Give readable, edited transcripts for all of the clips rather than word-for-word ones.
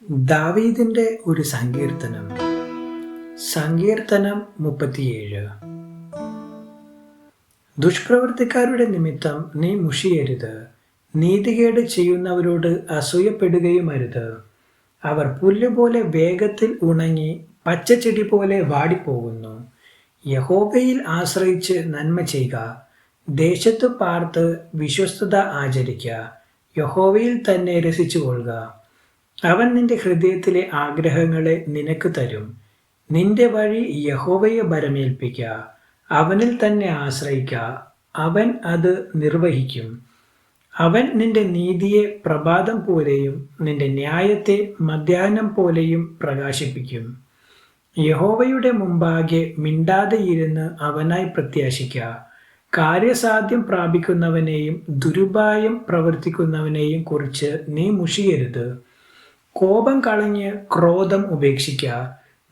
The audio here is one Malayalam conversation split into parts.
ദാവീദിന്റെ ഒരു സങ്കീർത്തനം. സങ്കീർത്തനം 37. ദുഷ്പ്രവൃത്തിക്കാരുടെ നിമിത്തം നീ മുഷിയരുത്, നീതികേട് ചെയ്യുന്നവരോട് അസൂയപ്പെടുകയുമരുത്. അവർ പുല്ലുപോലെ വേഗത്തിൽ ഉണങ്ങി പച്ചച്ചെടി പോലെ വാടിപ്പോകുന്നു. യഹോവയിൽ ആശ്രയിച്ച് നന്മ ചെയ്യുക, ദേശത്തു പാർത്ത് വിശ്വസ്തത ആചരിക്കുക, യഹോവയിൽ തന്നെ രസിച്ചുകൊള്ളുക. അവൻ നിന്റെ ഹൃദയത്തിലെ ആഗ്രഹങ്ങളെ നിനക്ക് തരും. നിന്റെ വഴി യഹോവയെ ഭരമേൽപ്പിക്കുക, അവനിൽ തന്നെ ആശ്രയിക്കുക, അവൻ അത് നിർവഹിക്കും. അവൻ നിന്റെ നീതിയെ പ്രഭാതം പോലെയും നിന്റെ ന്യായത്തെ മധ്യാഹ്നം പോലെയും പ്രകാശിപ്പിക്കും. യഹോവയുടെ മുമ്പാകെ മിണ്ടാതെ ഇരുന്ന് അവനായി പ്രത്യാശിക്കുക. കാര്യസാധ്യം പ്രാപിക്കുന്നവനെയും ദുരുപായം പ്രവർത്തിക്കുന്നവനെയും കുറിച്ച് നീ മുഷിയരുത്. കോപം കളഞ്ഞ് ക്രോധം ഉപേക്ഷിക്കുക.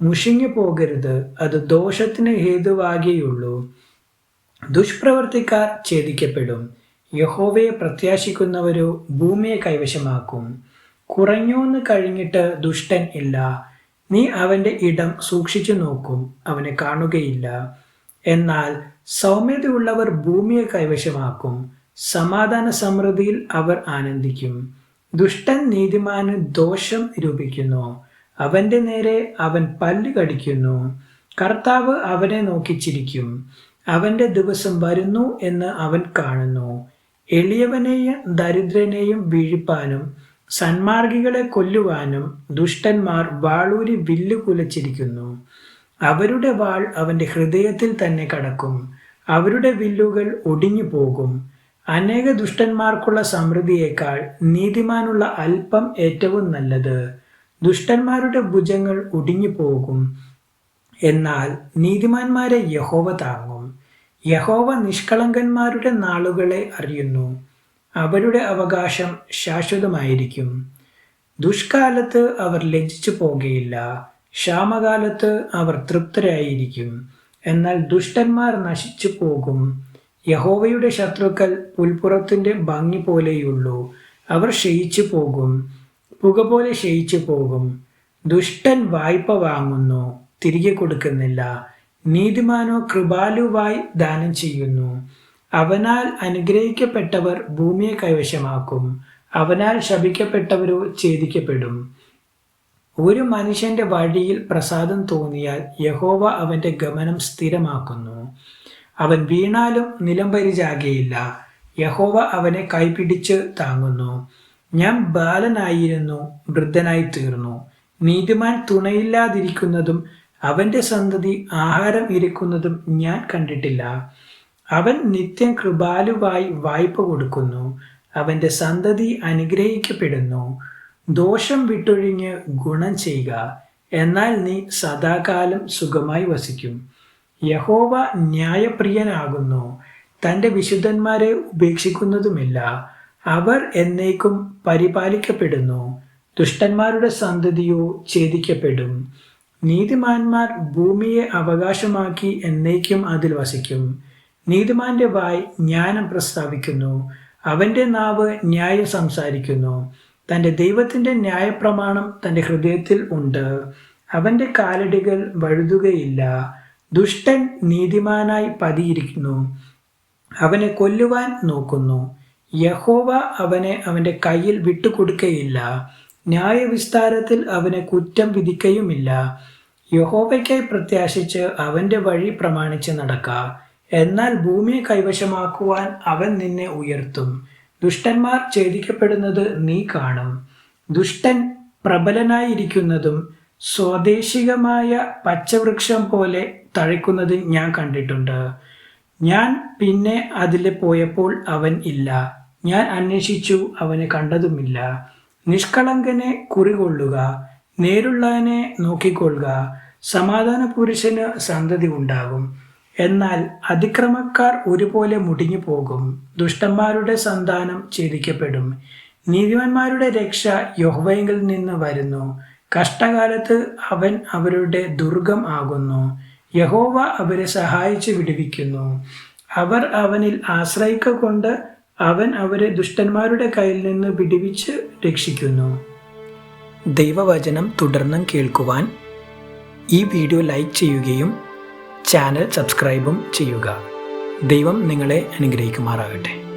മുഷിഞ്ഞു പോകരുത്, അത് ദോഷത്തിന് ഹേതുവാകേയുള്ളൂ. ദുഷ്പ്രവർത്തിക്കാർ ഛേദിക്കപ്പെടും, യഹോവയെ പ്രത്യാശിക്കുന്നവരോ ഭൂമിയെ കൈവശമാക്കും. കുറഞ്ഞോന്ന് കഴിഞ്ഞിട്ട് ദുഷ്ടൻ ഇല്ല. നീ അവന്റെ ഇടം സൂക്ഷിച്ചു നോക്കും, അവനെ കാണുകയില്ല. എന്നാൽ സൗമ്യതയുള്ളവർ ഭൂമിയെ കൈവശമാക്കും, സമാധാന സമൃദ്ധിയിൽ അവർ ആനന്ദിക്കും. ദുഷ്ടൻ നീതിമാന് ദോഷം നിരൂപിക്കുന്നു, അവന്റെ നേരെ അവൻ പല്ല് കടിക്കുന്നു. കർത്താവ് അവനെ നോക്കി ചിരിക്കും, അവന്റെ ദിവസം വരുന്നു എന്ന് അവൻ കാണുന്നു. എളിയവനെയും ദരിദ്രനെയും വീഴിപ്പാനും സന്മാർഗികളെ കൊല്ലുവാനും ദുഷ്ടന്മാർ വാളൂരി വില്ലു കുലച്ചിരിക്കുന്നു. അവരുടെ വാൾ അവന്റെ ഹൃദയത്തിൽ തന്നെ കടക്കും, അവരുടെ വില്ലുകൾ ഒടിഞ്ഞു പോകും. അനേക ദുഷ്ടന്മാർക്കുള്ള സമൃദ്ധിയേക്കാൾ നീതിമാനുള്ള അല്പം ഏറ്റവും നല്ലത്. ദുഷ്ടന്മാരുടെ ഭുജങ്ങൾ ഒടിഞ്ഞു പോകും, എന്നാൽ നീതിമാന്മാരെ യഹോവ താങ്ങും. യഹോവ നിഷ്കളങ്കന്മാരുടെ നാളുകളെ അറിയുന്നു, അവരുടെ അവകാശം ശാശ്വതമായിരിക്കും. ദുഷ്കാലത്ത് അവർ ലജ്ജിച്ചു പോകുകയില്ല, ക്ഷാമകാലത്ത് അവർ തൃപ്തരായിരിക്കും. എന്നാൽ ദുഷ്ടന്മാർ നശിച്ചു പോകും. യഹോവയുടെ ശത്രുക്കൾ പുൽപ്പുറത്തിന്റെ ഭംഗി പോലെയുള്ളൂ, അവർ ക്ഷയിച്ചു പോകും, പുക പോലെ ക്ഷയിച്ചു പോകും. ദുഷ്ടൻ വായ്പ വാങ്ങുന്നു, തിരികെ കൊടുക്കുന്നില്ല. നീതിമാനോ കൃപാലുവായി ദാനം ചെയ്യുന്നു. അവനാൽ അനുഗ്രഹിക്കപ്പെട്ടവർ ഭൂമിയെ കൈവശമാക്കും, അവനാൽ ശപിക്കപ്പെട്ടവരോ ഛേദിക്കപ്പെടും. ഒരു മനുഷ്യന്റെ വഴിയിൽ പ്രസാദം തോന്നിയാൽ യഹോവ അവന്റെ ഗമനം സ്ഥിരമാക്കുന്നു. അവൻ വീണാലും നിലംപരിചാകയില്ല, യഹോവ അവനെ കൈപിടിച്ച് താങ്ങുന്നു. ഞാൻ ബാലനായിരുന്നു, വൃദ്ധനായി തീർന്നു. നീതിമാൻ തുണയില്ലാതിരിക്കുന്നതും അവന്റെ സന്തതി ആഹാരം ഇരിക്കുന്നതും ഞാൻ കണ്ടിട്ടില്ല. അവൻ നിത്യം കൃപാലുവായി വായ്പ കൊടുക്കുന്നു, അവന്റെ സന്തതി അനുഗ്രഹിക്കപ്പെടുന്നു. ദോഷം വിട്ടൊഴിഞ്ഞ് ഗുണം ചെയ്യുക, എന്നാൽ നീ സദാകാലം സുഖമായി വസിക്കും. യഹോവ ന്യായപ്രിയനാകുന്നു, തൻ്റെ വിശുദ്ധന്മാരെ ഉപേക്ഷിക്കുന്നതുമില്ല. അവർ എന്നേക്കും പരിപാലിക്കപ്പെടുന്നു, ദുഷ്ടന്മാരുടെ സന്തതിയോ ഛേദിക്കപ്പെടും. നീതിമാന്മാർ ഭൂമിയെ അവകാശമാക്കി എന്നേക്കും അതിൽ വസിക്കും. നീതിമാന്റെ വായ് ജ്ഞാനം പ്രസ്താവിക്കുന്നു, അവന്റെ നാവ് ന്യായം സംസാരിക്കുന്നു. തൻ്റെ ദൈവത്തിൻ്റെ ന്യായപ്രമാണം തൻ്റെ ഹൃദയത്തിൽ ഉണ്ട്, അവന്റെ കാലടികൾ വഴുതുകയില്ല. ദുഷ്ടൻ നീതിമാനായി പതിയിരിക്കുന്നു, അവനെ കൊല്ലുവാൻ നോക്കുന്നു. യഹോവ അവനെ അവന്റെ കയ്യിൽ വിട്ടുകൊടുക്കയില്ല, ന്യായവിസ്താരത്തിൽ അവനെ കുറ്റം വിധിക്കയുമില്ല. യഹോവയ്ക്കായി പ്രത്യാശിച്ച് അവന്റെ വഴി പ്രമാണിച്ച് നടക്കുക, എന്നാൽ ഭൂമിയെ കൈവശമാക്കുവാൻ അവൻ നിന്നെ ഉയർത്തും. ദുഷ്ടന്മാർ ഛേദിക്കപ്പെടുന്നത് നീ കാണും. ദുഷ്ടൻ പ്രബലനായിരിക്കുന്നതും സ്വാദേശികമായ പച്ചവൃക്ഷം പോലെ തഴയ്ക്കുന്നത് ഞാൻ കണ്ടിട്ടുണ്ട്. ഞാൻ പിന്നെ അതിൽ പോയപ്പോൾ അവൻ ഇല്ല, ഞാൻ അന്വേഷിച്ചു, അവനെ കണ്ടതുമില്ല. നിഷ്കളങ്കനെ കുറികൊള്ളുക, നേരുള്ളവനെ നോക്കിക്കൊള്ളുക, സമാധാന പുരുഷന് സന്തതി ഉണ്ടാകും. എന്നാൽ അതിക്രമക്കാർ ഒരുപോലെ മുടിഞ്ഞു പോകും, ദുഷ്ടന്മാരുടെ സന്താനം ഛേദിക്കപ്പെടും. നീതിമാന്മാരുടെ രക്ഷ യഹോവയിൽ നിന്ന് വരുന്നു, കഷ്ടകാലത്ത് അവൻ അവരുടെ ദുർഗം ആകുന്നു. യഹോവ അവരെ സഹായിച്ച് വിടുവിക്കുന്നു. അവർ അവനിൽ ആശ്രയിക്കൊണ്ട് അവൻ അവരെ ദുഷ്ടന്മാരുടെ കയ്യിൽ നിന്ന് വിടുവിച്ച് രക്ഷിക്കുന്നു. ദൈവവചനം തുടർന്നും കേൾക്കുവാൻ ഈ വീഡിയോ ലൈക്ക് ചെയ്യുകയും ചാനൽ സബ്സ്ക്രൈബും ചെയ്യുക. ദൈവം നിങ്ങളെ അനുഗ്രഹിക്കുമാറാകട്ടെ.